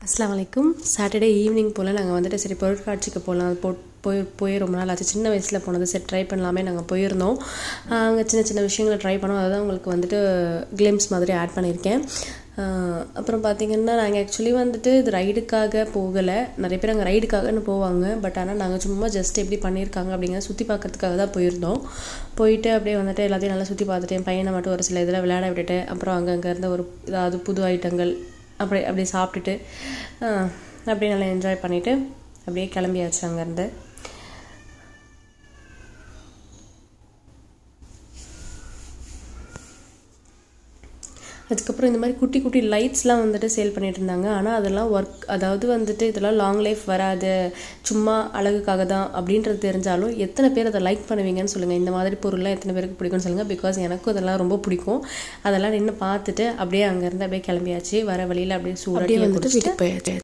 அஸ்ஸலாமு அலைக்கும். Saturday evening போல் நாங்கள் வந்துட்டு சரி பொருட்காட்சிக்கு போகலாம். போய் ரொம்ப நாள் ஆச்சு. சின்ன வயசில் போனது சரி ட்ரை பண்ணலாமே நாங்கள் போயிருந்தோம். அங்கே சின்ன சின்ன விஷயங்களை ட்ரை பண்ணோம். அதுதான் உங்களுக்கு வந்துட்டு கிளிம்ஸ் மாதிரி ஆட் பண்ணியிருக்கேன். அப்புறம் பார்த்திங்கன்னா நாங்கள் ஆக்சுவலி வந்துட்டு இது ரைடுக்காக போகலை. நிறைய பேர் அங்கே ரைடுக்காகன்னு போவாங்க. பட் ஆனால் நாங்கள் சும்மா ஜஸ்ட் எப்படி பண்ணியிருக்காங்க அப்படிங்கிற சுற்றி பார்க்கறதுக்காக தான் போயிருந்தோம். போயிட்டு அப்படியே வந்துட்டு எல்லாத்தையும் நல்லா சுற்றி பார்த்துட்டு என் பையனை மட்டும் ஒரு சில இதில் விளையாட விட்டுட்டு அப்புறம் அங்கே இருந்த ஒரு ஏதாவது புது ஐட்டங்கள் அப்படியே சாப்பிட்டுட்டு அப்படியே நல்லா என்ஜாய் பண்ணிவிட்டு அப்படியே கிளம்பியாச்சு அங்கேருந்து. அதுக்கப்புறம் இந்த மாதிரி குட்டி குட்டி லைட்ஸ்லாம் வந்துட்டு சேல் பண்ணிகிட்டு இருந்தாங்க. ஆனால் அதெல்லாம் அதாவது வந்துட்டு இதெல்லாம் லாங் லைஃப் வராது, சும்மா அழகுக்காக தான் அப்படின்றது தெரிஞ்சாலும் எத்தனை பேர் அதை லைக் பண்ணுவீங்கன்னு சொல்லுங்கள். இந்த மாதிரி பொருள்லாம் எத்தனை பேருக்கு பிடிக்கும்னு சொல்லுங்கள். பிகாஸ் எனக்கும் அதெல்லாம் ரொம்ப பிடிக்கும். அதெல்லாம் நின்று பார்த்துட்டு அப்படியே அங்கேருந்து அப்படியே கிளம்பியாச்சு. வர வழியில் அப்படியே சூடாக வந்துட்டு வீட்டுக்கு போயாச்சு.